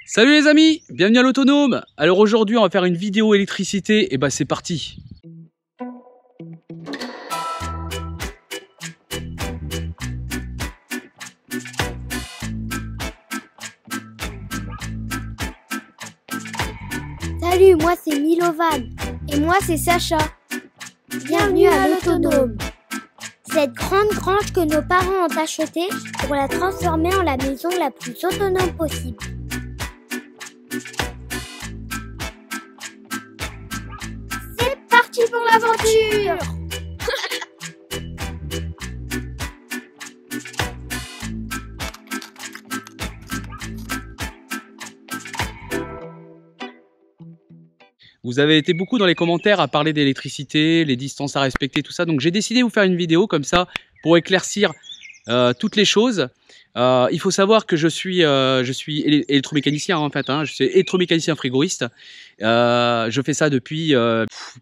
Salut les amis, bienvenue à l'Autonome. Alors aujourd'hui on va faire une vidéo électricité et bah c'est parti. Salut, moi c'est Milovan. Et moi c'est Sacha. Bienvenue à l'Autonome. Cette grande grange que nos parents ont achetée pour la transformer en la maison la plus autonome possible. C'est parti pour l'aventure! Vous avez été beaucoup dans les commentaires à parler d'électricité, les distances à respecter, tout ça. Donc j'ai décidé de vous faire une vidéo comme ça pour éclaircir toutes les choses. Il faut savoir que je suis électromécanicien en fait. Je suis électromécanicien frigoriste. Je fais ça depuis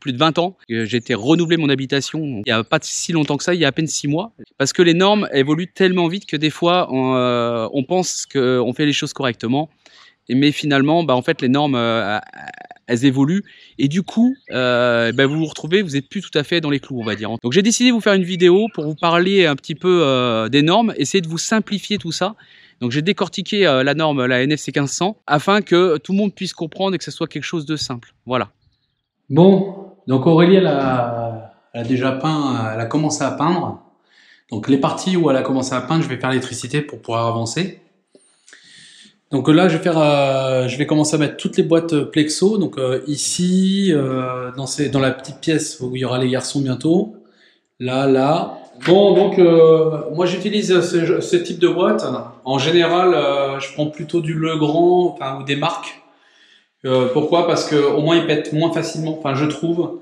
plus de 20 ans. J'ai été renouveler mon habitation il n'y a pas si longtemps que ça, il y a à peine 6 mois. Parce que les normes évoluent tellement vite que des fois on pense qu'on fait les choses correctement. Mais finalement, en fait, les normes, elles évoluent. Et du coup, vous vous retrouvez, vous n'êtes plus tout à fait dans les clous, on va dire. Donc j'ai décidé de vous faire une vidéo pour vous parler un petit peu des normes, essayer de vous simplifier tout ça. Donc j'ai décortiqué la norme, la NFC 1500, afin que tout le monde puisse comprendre et que ce soit quelque chose de simple. Voilà. Bon, donc Aurélie, elle a déjà peint, elle a commencé à peindre. Donc les parties où elle a commencé à peindre, je vais faire l'électricité pour pouvoir avancer. Donc là, je vais commencer à mettre toutes les boîtes plexo. Donc ici, dans la petite pièce où il y aura les garçons bientôt. Là. Bon, donc moi j'utilise ce type de boîte. En général, je prends plutôt du Legrand, ou des marques. Pourquoi? Parce que au moins ils pètent moins facilement. Enfin, je trouve.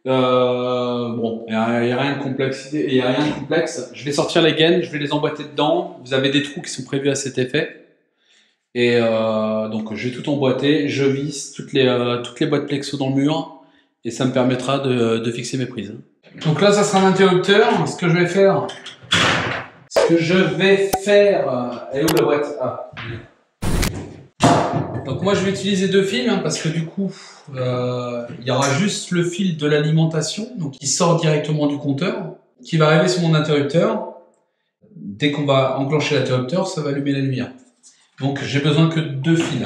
Bon, il y a rien de complexité, il y a rien de complexe. Je vais sortir les gaines, je vais les emboîter dedans. Vous avez des trous qui sont prévus à cet effet. Et donc j'ai tout emboîté, je visse toutes les boîtes plexo dans le mur et ça me permettra de fixer mes prises. Donc là ça sera un interrupteur. Ce que je vais faire, elle est où la boîte? Ah. Donc moi je vais utiliser deux fils parce que du coup il y aura juste le fil de l'alimentation, donc qui sort directement du compteur, qui va arriver sur mon interrupteur. Dès qu'on va enclencher l'interrupteur, ça va allumer la lumière. Donc j'ai besoin que de deux fils.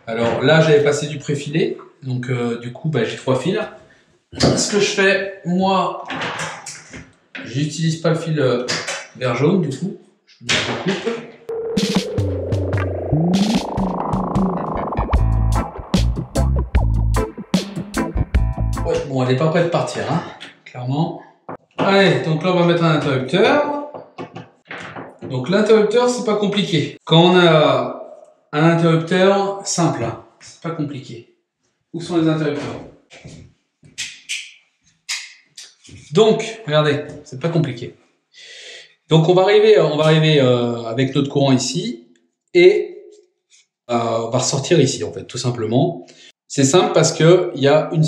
Alors là j'avais passé du préfilé, donc du coup j'ai trois fils. Ce que je fais, moi, j'utilise pas le fil vert jaune du coup, je coupe. Ouais, bon, elle n'est pas prête de partir, clairement. Allez, donc là on va mettre un interrupteur. Donc l'interrupteur, c'est pas compliqué. Quand on a un interrupteur simple, c'est pas compliqué. Où sont les interrupteurs? Donc, regardez, c'est pas compliqué. Donc on va arriver avec notre courant ici et on va ressortir ici en fait, tout simplement. C'est simple parce que il y a un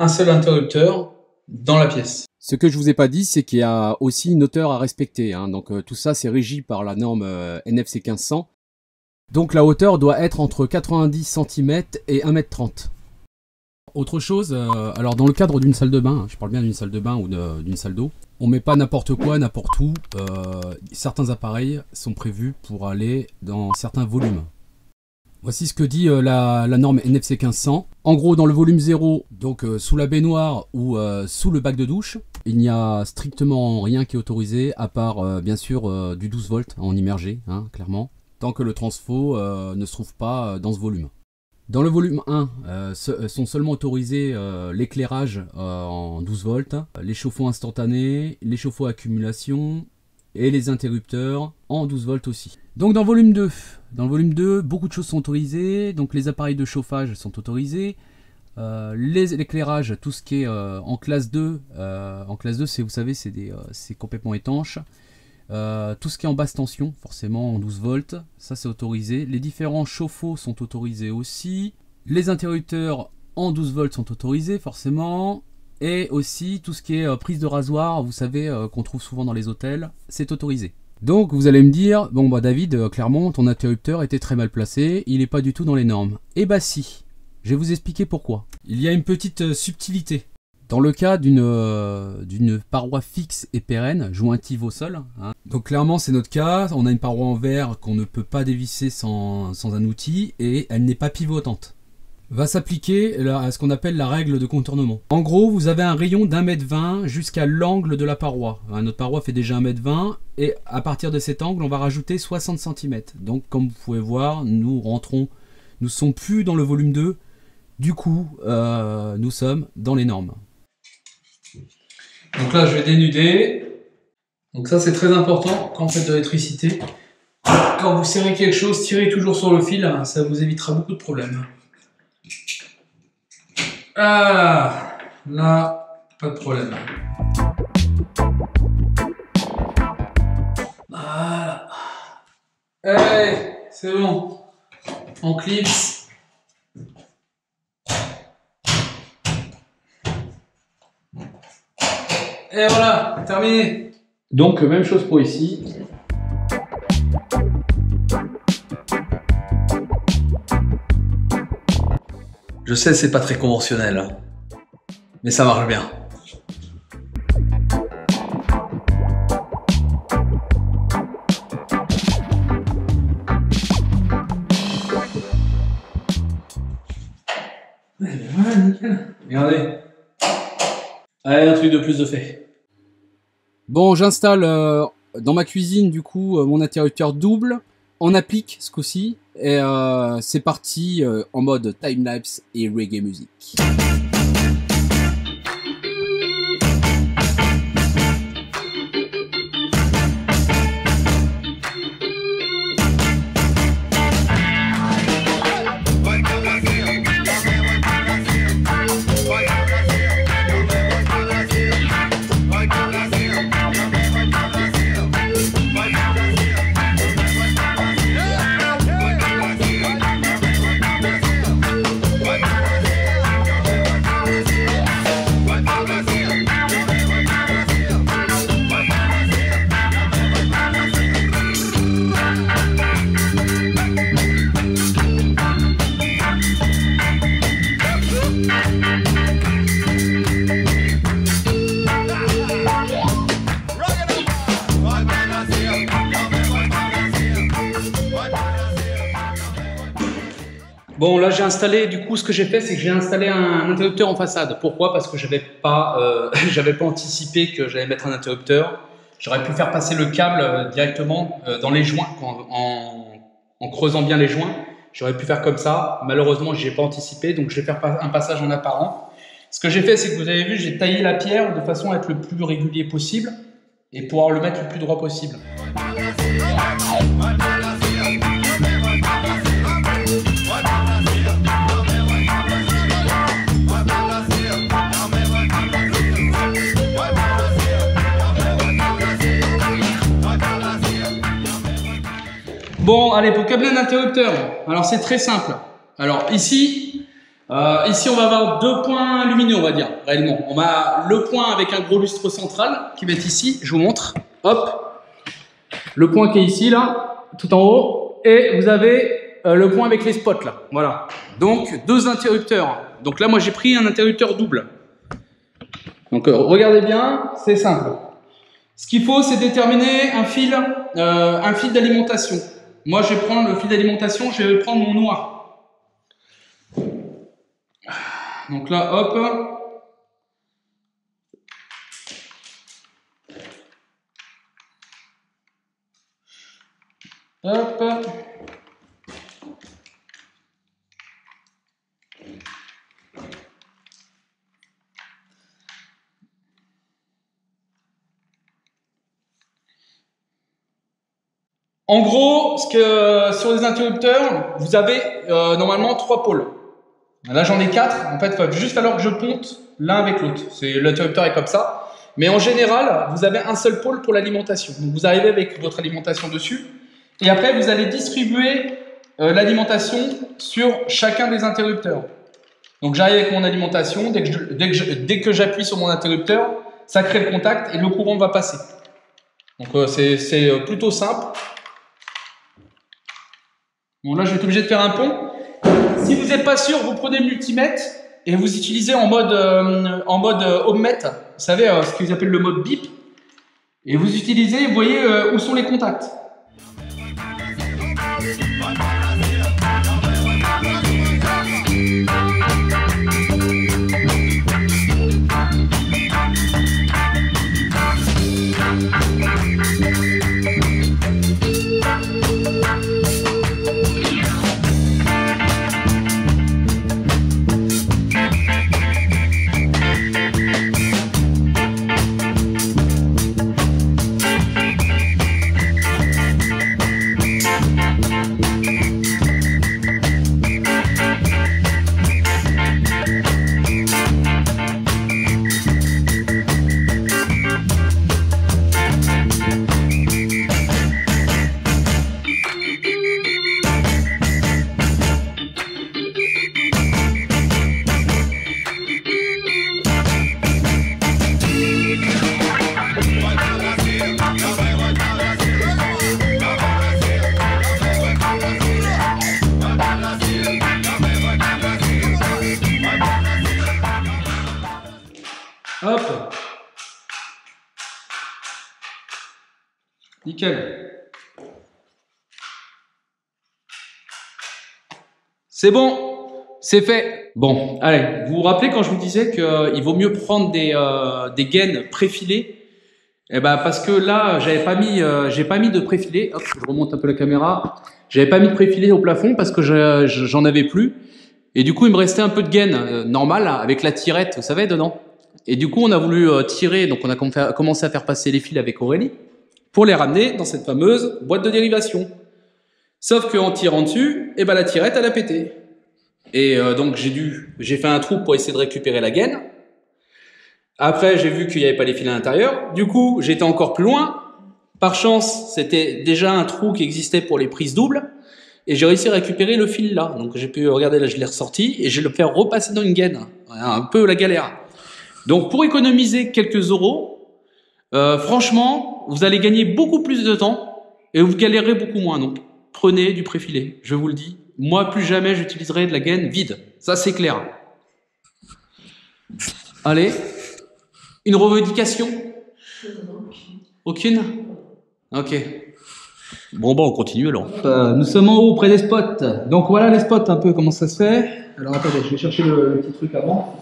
seul interrupteur dans la pièce. Ce que je vous ai pas dit, c'est qu'il y a aussi une hauteur à respecter. Donc tout ça, c'est régi par la norme NFC 1500. Donc la hauteur doit être entre 90 cm et 1,30 m. Autre chose, alors dans le cadre d'une salle de bain, je parle bien d'une salle de bain ou d'une salle d'eau, on met pas n'importe quoi, n'importe où. Certains appareils sont prévus pour aller dans certains volumes. Voici ce que dit la norme NFC 1500. En gros, dans le volume 0, donc sous la baignoire ou sous le bac de douche, il n'y a strictement rien qui est autorisé, à part bien sûr du 12 volts en immergé, clairement, tant que le transfo ne se trouve pas dans ce volume. Dans le volume 1, sont seulement autorisés l'éclairage en 12 volts, les chauffe-eau instantanés, les chauffe-eau accumulation, et les interrupteurs en 12 volts aussi. Donc dans le volume 2, beaucoup de choses sont autorisées. Donc les appareils de chauffage sont autorisés. L'éclairage, tout ce qui est en classe 2, vous savez, c'est complètement étanche. Tout ce qui est en basse tension, forcément en 12 volts, ça c'est autorisé. Les différents chauffe-eau sont autorisés aussi. Les interrupteurs en 12 volts sont autorisés, forcément. Et aussi tout ce qui est prise de rasoir, vous savez, qu'on trouve souvent dans les hôtels, c'est autorisé. Donc vous allez me dire, bon bah David, clairement ton interrupteur était très mal placé, il n'est pas du tout dans les normes. Eh bah si, je vais vous expliquer pourquoi. Il y a une petite subtilité. Dans le cas d'une paroi fixe et pérenne, jointive au sol, hein. Donc clairement c'est notre cas, on a une paroi en verre qu'on ne peut pas dévisser sans un outil et elle n'est pas pivotante. Va s'appliquer à ce qu'on appelle la règle de contournement. En gros, vous avez un rayon d'1,20 m jusqu'à l'angle de la paroi. Notre paroi fait déjà 1,20 m et à partir de cet angle, on va rajouter 60 cm. Donc comme vous pouvez voir, nous ne sommes plus dans le volume 2, du coup, nous sommes dans les normes. Donc là, je vais dénuder. Donc ça, c'est très important quand vous faites de l'électricité. Quand vous serrez quelque chose, tirez toujours sur le fil, ça vous évitera beaucoup de problèmes. Ah, là, pas de problème. Voilà. Allez, c'est bon. On clipse. Et voilà, terminé. Donc, même chose pour ici. Je sais, c'est pas très conventionnel, hein, mais ça marche bien. Voilà, nickel. Regardez. Allez, un truc de plus de fait. Bon, j'installe dans ma cuisine du coup mon interrupteur double, en applique ce coup-ci, et c'est parti en mode timelapse et reggae music. Bon, là j'ai installé, du coup ce que j'ai fait, c'est que j'ai installé un interrupteur en façade. Pourquoi? Parce que j'avais pas anticipé que j'allais mettre un interrupteur. J'aurais pu faire passer le câble directement dans les joints, en creusant bien les joints. J'aurais pu faire comme ça. Malheureusement, je n'ai pas anticipé, donc je vais faire un passage en apparent. Ce que j'ai fait, c'est que vous avez vu, j'ai taillé la pierre de façon à être le plus régulier possible et pouvoir le mettre le plus droit possible. Bon, allez, pour câbler un interrupteur, alors c'est très simple. Alors ici, on va avoir deux points lumineux, on va dire, réellement. On a le point avec un gros lustre central qui va être ici, je vous montre. Hop, le point qui est ici, là, tout en haut. Et vous avez le point avec les spots, là. Voilà. Donc, deux interrupteurs. Donc là, moi, j'ai pris un interrupteur double. Donc, regardez bien, c'est simple. Ce qu'il faut, c'est déterminer un fil d'alimentation. Moi, je vais prendre le fil d'alimentation, je vais prendre mon noir. Donc là, hop. Hop. En gros, sur les interrupteurs, vous avez normalement 3 pôles. Là, j'en ai 4. En fait, il va juste falloir que je ponte l'un avec l'autre. L'interrupteur est comme ça. Mais en général, vous avez un seul pôle pour l'alimentation. Donc, vous arrivez avec votre alimentation dessus. Et après, vous allez distribuer l'alimentation sur chacun des interrupteurs. Donc, j'arrive avec mon alimentation. Dès que j'appuie sur mon interrupteur, ça crée le contact et le courant va passer. Donc c'est plutôt simple. Bon, là je vais être obligé de faire un pont. Si vous n'êtes pas sûr, vous prenez le multimètre et vous utilisez en mode ohmmètre. Vous savez, ce qu'ils appellent le mode bip. Et vous utilisez, vous voyez où sont les contacts. Hop. Nickel. C'est bon. C'est fait. Bon, allez. Vous vous rappelez quand je vous disais qu'il vaut mieux prendre des gaines préfilées? Eh ben, parce que là, j'ai pas mis de préfilé. Hop, je remonte un peu la caméra. J'avais pas mis de préfilé au plafond parce que j'en avais plus. Et du coup, il me restait un peu de gaine normale avec la tirette, vous savez, dedans. Et du coup, on a voulu tirer, donc on a commencé à faire passer les fils avec Aurélie pour les ramener dans cette fameuse boîte de dérivation. Sauf qu'en tirant dessus, eh ben, la tirette, elle a pété. Et donc, j'ai fait un trou pour essayer de récupérer la gaine. Après, j'ai vu qu'il n'y avait pas les fils à l'intérieur. Du coup, j'étais encore plus loin. Par chance, c'était déjà un trou qui existait pour les prises doubles. Et j'ai réussi à récupérer le fil là. Donc, j'ai pu regarder, là, je l'ai ressorti. Et je vais le faire repasser dans une gaine. Un peu la galère. Donc, pour économiser quelques euros, franchement, vous allez gagner beaucoup plus de temps. Et vous galérez beaucoup moins. Donc, prenez du préfilé. Je vous le dis. Moi, plus jamais, j'utiliserai de la gaine vide. Ça, c'est clair. Allez. Une revendication? Aucune? Ok. Bon, bah, on continue alors. Nous sommes en haut, près des spots. Donc voilà les spots, un peu comment ça se fait. Alors attendez, je vais chercher le petit truc avant.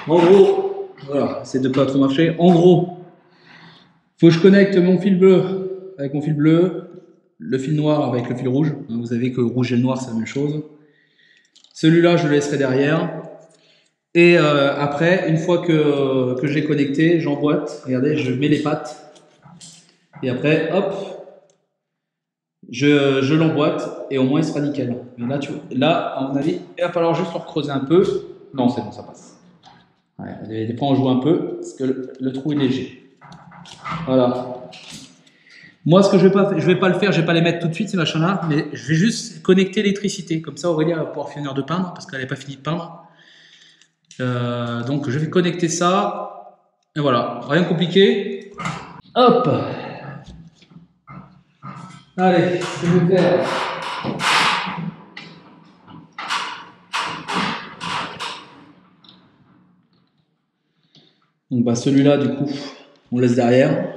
En gros, voilà, c'est de pas trop marcher. En gros, faut que je connecte mon fil bleu avec mon fil bleu, le fil noir avec le fil rouge. Vous savez que le rouge et le noir, c'est la même chose. Celui-là, je le laisserai derrière. Et après, une fois que j'ai connecté, j'emboîte. Regardez, je mets les pattes. Et après, hop, je l'emboîte. Et au moins, il sera nickel. Mais là, à mon avis, il va falloir juste le recreuser un peu. Non, c'est bon, ça passe. Ouais, des fois, on joue un peu parce que le trou est léger. Voilà. Moi, ce que je vais pas le faire, je vais pas les mettre tout de suite ces machins-là, mais je vais juste connecter l'électricité. Comme ça, Aurélie va pouvoir finir de peindre parce qu'elle n'a pas fini de peindre. Donc, je vais connecter ça. Et voilà, rien de compliqué. Hop. Allez, ce que je vais faire. Donc, bah, celui-là, du coup, on laisse derrière.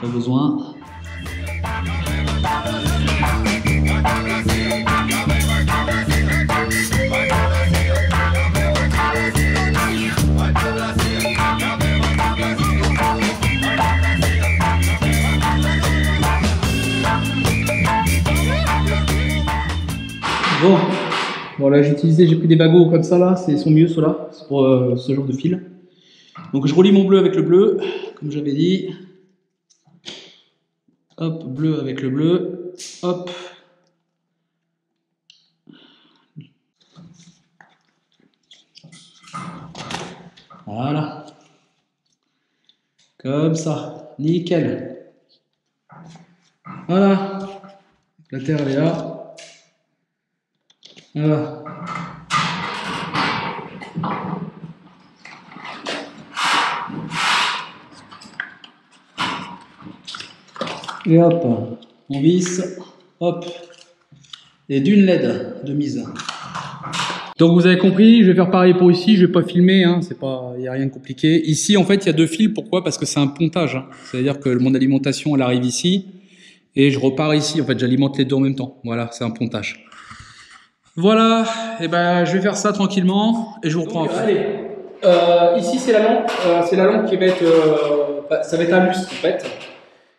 Pas besoin. Bon, là j'ai pris des bagots comme ça là, sont mieux ceux-là, c'est pour ce genre de fil. Donc je relie mon bleu avec le bleu, comme j'avais dit. Hop, bleu avec le bleu. Hop. Voilà. Comme ça. Nickel. Voilà. La terre elle est là. Voilà. Et hop, on visse, hop, et d'une LED de mise. Donc vous avez compris, je vais faire pareil pour ici, je vais pas filmer, hein, c'est pas, il n'y a rien de compliqué. Ici en fait il y a deux fils, pourquoi? Parce que c'est un pontage, hein. C'est-à-dire que mon alimentation elle arrive ici, et je repars ici, en fait j'alimente les deux en même temps, voilà, c'est un pontage. Voilà, et ben je vais faire ça tranquillement, et je vous reprends après. Allez, ici c'est la lampe qui va être, ça va être un lustre en fait.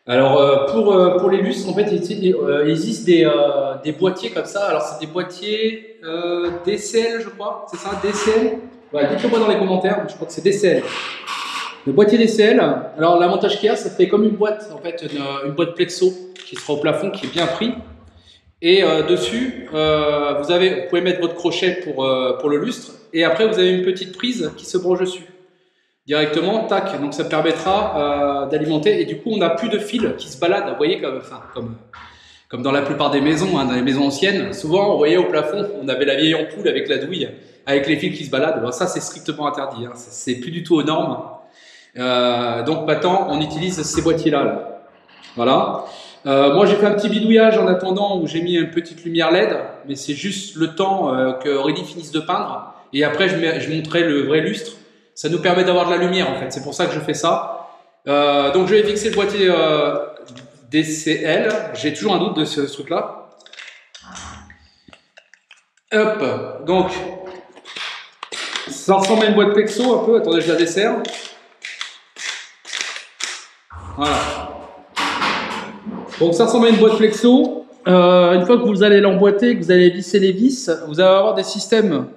Alors pour les lustres, en fait, il existe des boîtiers comme ça. Alors c'est des boîtiers DCL, je crois, c'est ça, DCL. Ouais, dites-le moi dans les commentaires. Je crois que c'est DCL. Le boîtier DCL. Alors l'avantage qu'il y a, ça fait comme une boîte, en fait, une boîte plexo qui sera au plafond, qui est bien pris. Et dessus, vous pouvez mettre votre crochet pour le lustre. Et après, vous avez une petite prise qui se branche dessus. Directement, tac, donc ça permettra d'alimenter et du coup on n'a plus de fil qui se balade, vous voyez, comme dans la plupart des maisons, hein, dans les maisons anciennes, souvent vous voyez au plafond, on avait la vieille ampoule avec la douille, avec les fils qui se baladent. Alors, ça c'est strictement interdit, hein, c'est plus du tout aux normes. Donc maintenant on utilise ces boîtiers là. Voilà. Moi j'ai fait un petit bidouillage en attendant où j'ai mis une petite lumière LED, mais c'est juste le temps que Aurélie finisse de peindre et après je montrerai le vrai lustre. Ça nous permet d'avoir de la lumière en fait, c'est pour ça que je fais ça. Donc je vais fixer le boîtier DCL, j'ai toujours un doute de ce truc là. Hop, donc ça ressemble à une boîte plexo un peu, attendez je la desserre. Voilà. Donc ça ressemble à une boîte plexo. Une fois que vous allez l'emboîter, que vous allez visser les vis, vous allez avoir des systèmes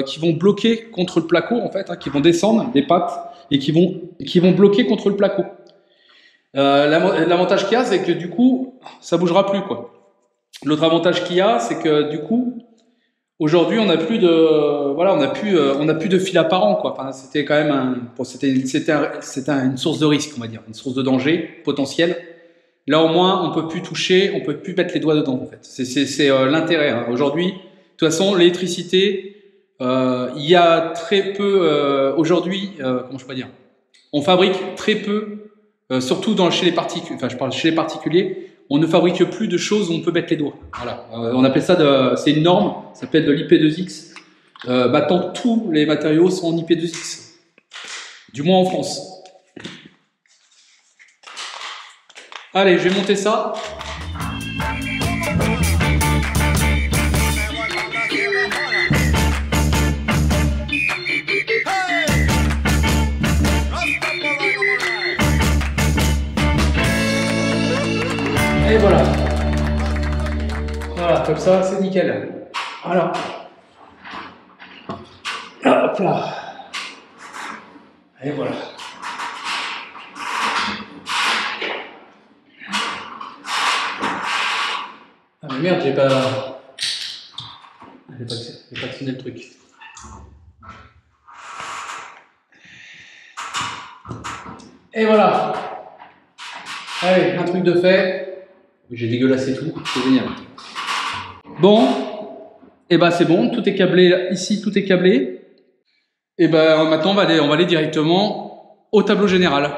qui vont bloquer contre le placo en fait, hein, qui vont descendre des pattes et qui vont bloquer contre le placo. L'avantage qu'il y a, c'est que du coup, ça bougera plus quoi. L'autre avantage qu'il y a, c'est que du coup, aujourd'hui, on n'a plus de, voilà, on n'a plus de fil apparent quoi. Enfin, c'était quand même c'était une source de risque, on va dire, une source de danger potentiel. Là au moins on peut plus toucher, on peut plus mettre les doigts dedans en fait. C'est l'intérêt. Hein. Aujourd'hui, de toute façon, l'électricité, il y a très peu aujourd'hui. Comment je peux dire? On fabrique très peu, surtout chez les particuliers. Enfin, je parle chez les particuliers. On ne fabrique plus de choses où on peut mettre les doigts. Voilà. On appelle ça c'est une norme. Ça s'appelle de l'IP2X. Maintenant, tous les matériaux sont en IP2X. Du moins en France. Allez, je vais monter ça. Et voilà. Voilà, comme ça, c'est nickel. Voilà. Hop là. Et voilà. Ah mais merde, j'ai pas actionné le truc. Et voilà. Allez, un truc de fait. J'ai dégueulassé tout, c'est génial. Bon, et ben c'est bon, tout est câblé ici, tout est câblé. Et ben maintenant on va aller directement au tableau général.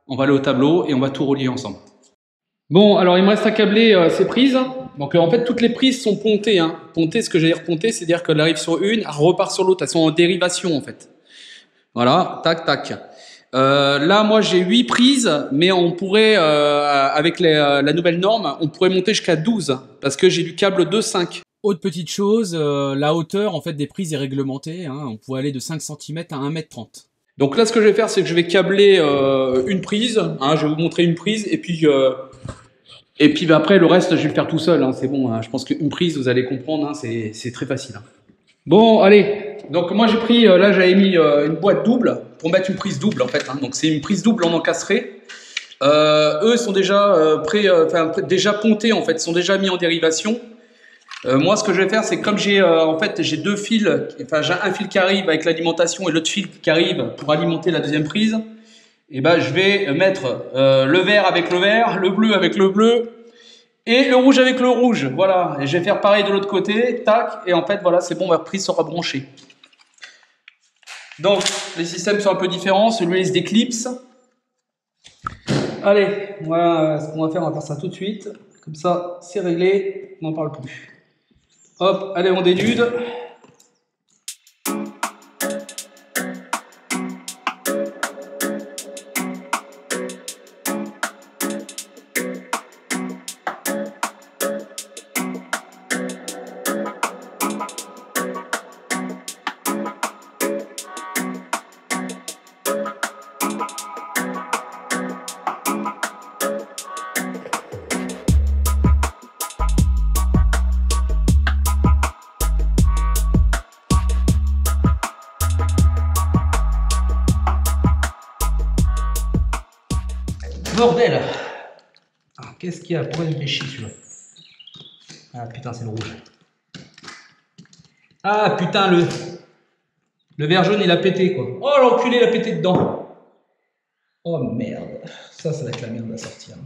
On va aller au tableau et on va tout relier ensemble. Bon, alors il me reste à câbler ces prises. Donc en fait toutes les prises sont pontées. Hein. Pontées, ce que j'allais dire pontées, c'est-à-dire qu'elle arrive sur une, elle repart sur l'autre, elles sont en dérivation en fait. Voilà, tac, tac. Là moi j'ai 8 prises, mais on pourrait, avec la nouvelle norme, on pourrait monter jusqu'à 12, parce que j'ai du câble 2,5. Autre petite chose, la hauteur en fait des prises est réglementée, hein. On pourrait aller de 5 cm à 1,30 m. Donc là ce que je vais faire, c'est que je vais câbler une prise, hein, je vais vous montrer une prise, et puis après le reste je vais le faire tout seul, hein, c'est bon, hein, je pense qu'une prise vous allez comprendre, hein, c'est très facile. Hein. Bon allez, donc moi j'ai pris, là j'avais mis une boîte double, pour mettre une prise double en fait, hein. Donc c'est une prise double en encastré. Eux sont déjà déjà pontés en fait, sont déjà mis en dérivation. Moi ce que je vais faire, c'est comme j'ai en fait j'ai deux fils, enfin j'ai un fil qui arrive avec l'alimentation et l'autre fil qui arrive pour alimenter la deuxième prise. Et ben je vais mettre le vert avec le vert, le bleu avec le bleu et le rouge avec le rouge. Voilà, et je vais faire pareil de l'autre côté, tac, et en fait voilà, c'est bon, ma prise sera branchée. Donc les systèmes sont un peu différents, celui-là il se déclipse. Allez, voilà ce qu'on va faire, on va faire ça tout de suite. Comme ça, c'est réglé, on n'en parle plus. Hop, allez, on dénude. Bordel! Ah, qu'est-ce qu'il y a? Pourquoi il me fait chier celui-là? Ah putain, c'est le rouge. Ah putain, le vert jaune il a pété quoi. Oh l'enculé, il a pété dedans. Oh merde. Ça va être la merde à sortir.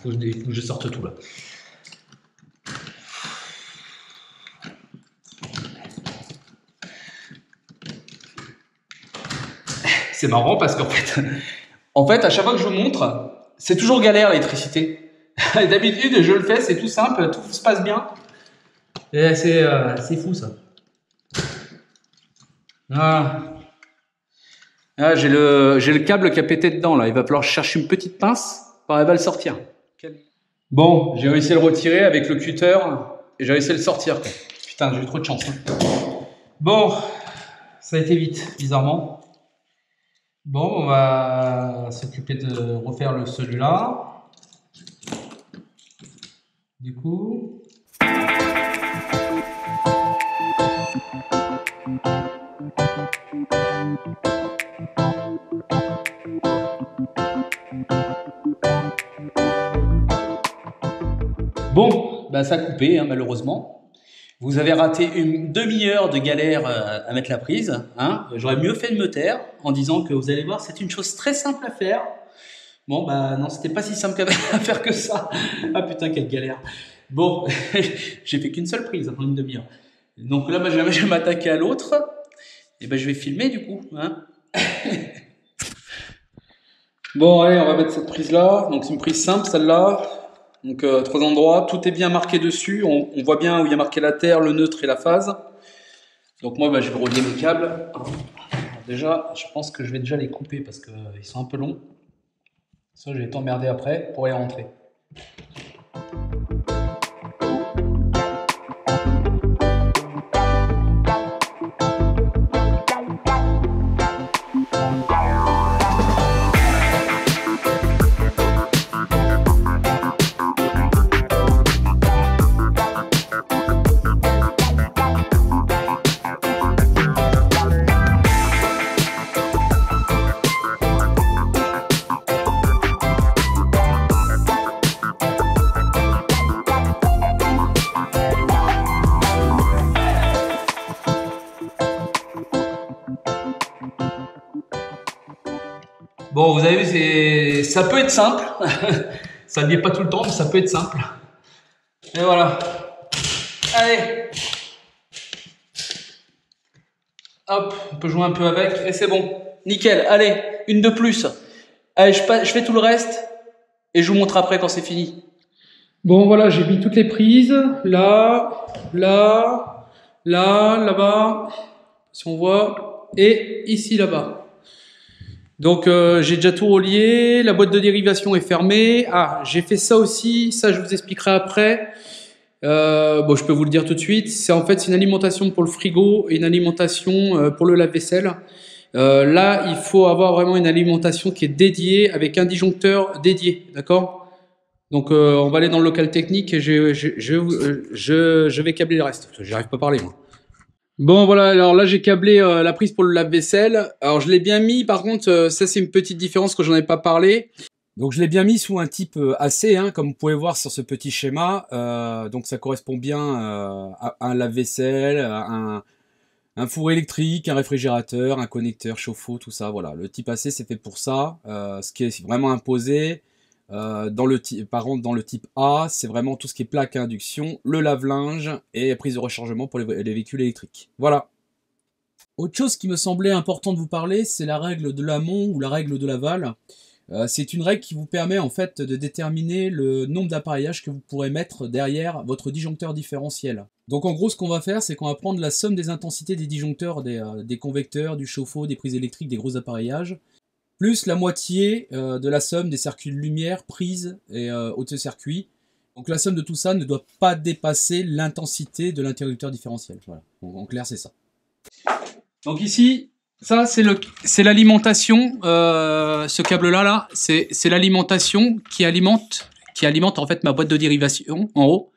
Faut que je sorte tout là. C'est marrant parce qu'en fait, à chaque fois que je vous montre, c'est toujours galère l'électricité. D'habitude, je le fais, c'est tout simple, tout se passe bien. Et c'est fou ça. Voilà. Ah, j'ai le câble qui a pété dedans là. Il va falloir chercher une petite pince. Elle va le sortir. Bon, j'ai réussi à le retirer avec le cutter et j'ai réussi à le sortir. Quoi. Putain, j'ai eu trop de chance. Hein. Bon, ça a été vite, bizarrement. Bon, on va s'occuper de refaire celui-là. Du coup... Bon, bah ça a coupé, hein, malheureusement. Vous avez raté une demi-heure de galère à mettre la prise. Hein. J'aurais mieux fait de me taire en disant que vous allez voir, c'est une chose très simple à faire. Bon, bah non, c'était pas si simple à faire que ça. Ah putain, quelle galère. Bon, j'ai fait qu'une seule prise en une demi-heure. Donc là, bah, je vais m'attaquer à l'autre. Et ben, je vais filmer du coup. Hein. Bon, allez, on va mettre cette prise-là. Donc, c'est une prise simple, celle-là. Donc 3 endroits, tout est bien marqué dessus, on voit bien où il y a marqué la terre, le neutre et la phase. Donc moi je vais relier mes câbles. Alors, déjà, je pense que je vais déjà les couper parce qu'ils sont un peu longs. Ça je vais t'emmerder après pour y rentrer. Bon, vous avez vu, ça peut être simple. Ça ne l'est pas tout le temps, mais ça peut être simple. Et voilà. Allez. Hop, on peut jouer un peu avec. Et c'est bon. Nickel. Allez, une de plus. Allez, je fais tout le reste. Et je vous montre après quand c'est fini. Bon, voilà, j'ai mis toutes les prises. Là, là, là, là-bas. Si on voit. Et ici, là-bas. Donc j'ai déjà tout relié, la boîte de dérivation est fermée. Ah, j'ai fait ça aussi, ça je vous expliquerai après. Bon, je peux vous le dire tout de suite. C'est en fait une alimentation pour le frigo et une alimentation pour le lave-vaisselle. Là, il faut avoir vraiment une alimentation qui est dédiée avec un disjoncteur dédié, d'accord? Donc on va aller dans le local technique et je vais câbler le reste. J'arrive pas à parler moi. Bon voilà, alors là j'ai câblé la prise pour le lave-vaisselle. Alors je l'ai bien mis, par contre ça c'est une petite différence que j'en ai pas parlé. Donc je l'ai bien mis sous un type AC, hein, comme vous pouvez voir sur ce petit schéma. Donc ça correspond bien à un lave-vaisselle, un four électrique, un réfrigérateur, un connecteur, chauffe-eau, tout ça. Voilà, le type AC c'est fait pour ça, ce qui est vraiment imposé. Par contre, dans le type A, c'est vraiment tout ce qui est plaque à induction, le lave-linge et prise de rechargement pour les véhicules électriques. Voilà. Autre chose qui me semblait important de vous parler, c'est la règle de l'amont ou la règle de l'aval. C'est une règle qui vous permet en fait de déterminer le nombre d'appareillages que vous pourrez mettre derrière votre disjoncteur différentiel. Donc en gros, ce qu'on va faire, c'est qu'on va prendre la somme des intensités des disjoncteurs, des convecteurs, du chauffe-eau, des prises électriques, des gros appareillages, plus la moitié de la somme des circuits de lumière, prises et auto-circuits. Donc la somme de tout ça ne doit pas dépasser l'intensité de l'interrupteur différentiel. Voilà. Donc, en clair, c'est ça. Donc ici, ça c'est l'alimentation. Ce câble-là, c'est l'alimentation qui alimente en fait ma boîte de dérivation en haut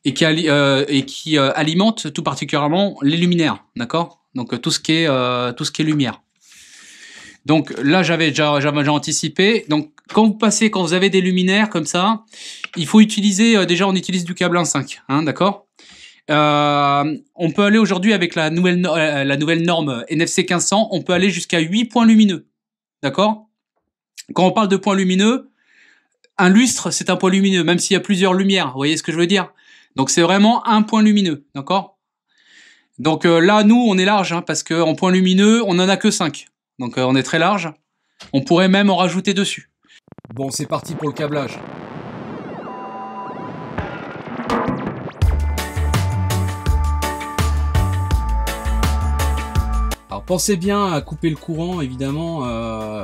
et qui alimente tout particulièrement les luminaires, d'accord? Donc tout ce qui est lumière. Donc là, j'avais déjà anticipé. Donc quand vous avez des luminaires comme ça, il faut utiliser, déjà on utilise du câble 1.5, hein, d'accord? On peut aller aujourd'hui avec la nouvelle norme NFC 1500, on peut aller jusqu'à 8 points lumineux, d'accord? Quand on parle de points lumineux, un lustre c'est un point lumineux, même s'il y a plusieurs lumières, vous voyez ce que je veux dire? Donc c'est vraiment un point lumineux, d'accord? Donc là, nous, on est large, hein, parce qu'en point lumineux, on en a que 5. Donc on est très large. On pourrait même en rajouter dessus. Bon, c'est parti pour le câblage. Alors pensez bien à couper le courant, évidemment,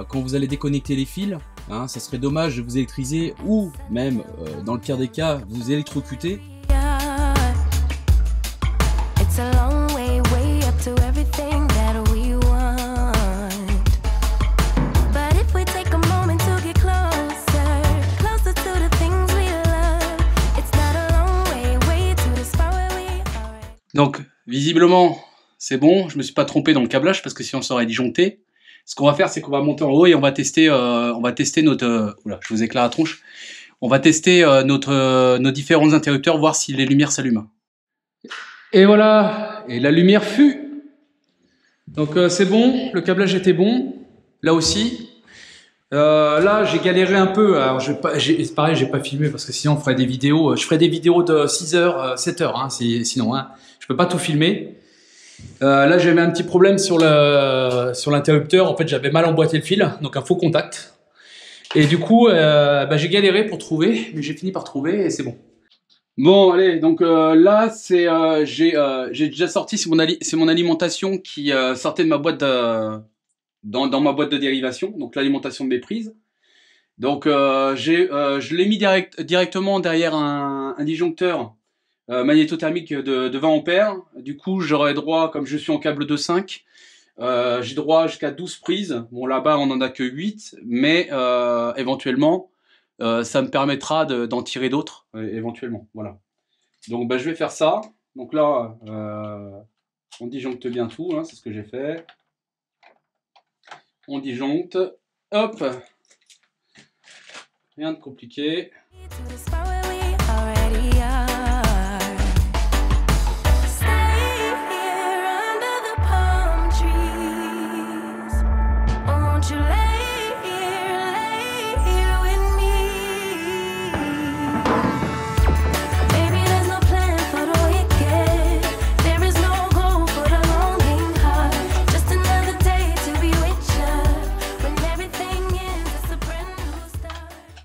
quand vous allez déconnecter les fils. Hein, ça serait dommage de vous électriser ou même, dans le pire des cas, vous électrocuter. Donc, visiblement, c'est bon. Je me suis pas trompé dans le câblage parce que sinon ça aurait disjoncté. Ce qu'on va faire, c'est qu'on va monter en haut et on va tester notre... oula, je vous éclaire la tronche. On va tester nos différents interrupteurs, voir si les lumières s'allument. Et voilà, et la lumière fut. Donc c'est bon, le câblage était bon. Là aussi. Là, j'ai galéré un peu. Alors, c'est pareil, j'ai pas filmé parce que sinon on ferait des vidéos. Je ferais des vidéos de 6 heures, 7 heures, hein, sinon. Hein, je peux pas tout filmer. Là, j'avais un petit problème sur l'interrupteur. En fait, j'avais mal emboîté le fil, donc un faux contact. Et du coup, j'ai galéré pour trouver, mais j'ai fini par trouver et c'est bon. Bon, allez, donc là, j'ai déjà sorti, c'est mon alimentation qui sortait de ma boîte dans ma boîte de dérivation, donc l'alimentation de mes prises. Donc je l'ai mis directement derrière un disjoncteur magnétothermique de 20 ampères. Du coup, j'aurai droit, comme je suis en câble 2.5, j'ai droit jusqu'à 12 prises. Bon, là-bas, on en a que 8, mais éventuellement, ça me permettra d'en tirer d'autres, éventuellement. Voilà. Donc, je vais faire ça. Donc là, on disjoncte bien tout, hein, c'est ce que j'ai fait. On disjoncte. Hop. Rien de compliqué.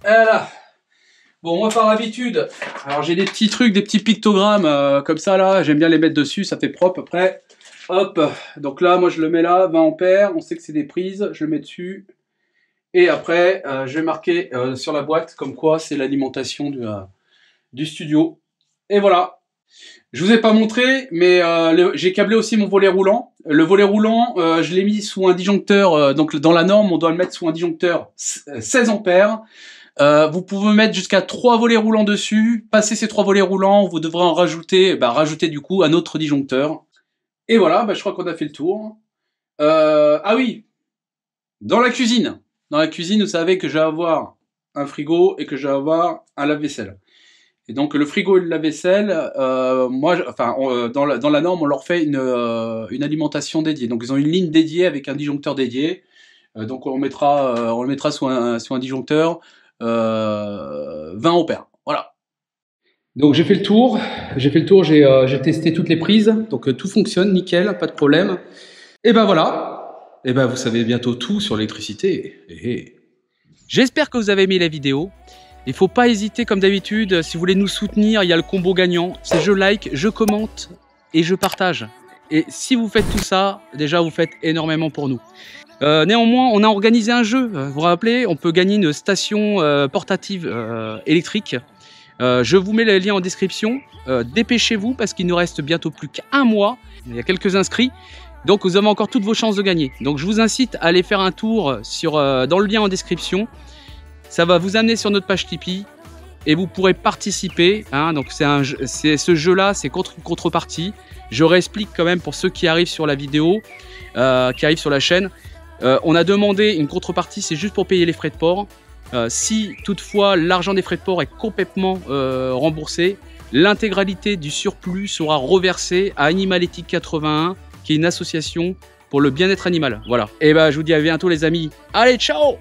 Voilà. Bon, moi par habitude, alors j'ai des petits trucs, des petits pictogrammes comme ça là, j'aime bien les mettre dessus, ça fait propre après. Hop, donc là, moi je le mets là, 20 ampères, on sait que c'est des prises, je le mets dessus. Et après, je vais marquer sur la boîte comme quoi c'est l'alimentation du studio. Et voilà. Je vous ai pas montré, mais j'ai câblé aussi mon volet roulant. Le volet roulant, je l'ai mis sous un disjoncteur, donc dans la norme, on doit le mettre sous un disjoncteur 16 ampères. Vous pouvez mettre jusqu'à 3 volets roulants dessus. Passer ces 3 volets roulants, vous devrez en rajouter, rajouter du coup un autre disjoncteur. Et voilà, je crois qu'on a fait le tour. Ah oui, dans la cuisine. Dans la cuisine, vous savez que je vais avoir un frigo et que je vais avoir un lave-vaisselle. Et donc le frigo et le lave-vaisselle, dans la norme, on leur fait une alimentation dédiée. Donc ils ont une ligne dédiée avec un disjoncteur dédié. Donc on le mettra sous un disjoncteur. 20 ampères. Voilà. Donc j'ai fait le tour, j'ai testé toutes les prises, donc tout fonctionne, nickel, pas de problème. Et ben voilà, et ben vous savez bientôt tout sur l'électricité. J'espère que vous avez aimé la vidéo. Il ne faut pas hésiter, comme d'habitude, si vous voulez nous soutenir, il y a le combo gagnant. C'est je like, je commente et je partage. Et si vous faites tout ça, déjà vous faites énormément pour nous. Néanmoins, on a organisé un jeu. Vous vous rappelez, on peut gagner une station portative électrique. Je vous mets le lien en description. Dépêchez-vous parce qu'il ne reste bientôt plus qu'un mois. Il y a quelques inscrits. Donc vous avez encore toutes vos chances de gagner. Donc je vous incite à aller faire un tour dans le lien en description. Ça va vous amener sur notre page Tipeee et vous pourrez participer. Hein. Donc ce jeu-là, c'est contre une contrepartie. Je réexplique quand même pour ceux qui arrivent sur la vidéo, qui arrivent sur la chaîne. On a demandé une contrepartie, c'est juste pour payer les frais de port. Si toutefois l'argent des frais de port est complètement remboursé, l'intégralité du surplus sera reversée à Animaléthique 81, qui est une association pour le bien-être animal. Voilà. Et ben je vous dis à bientôt les amis. Allez, ciao!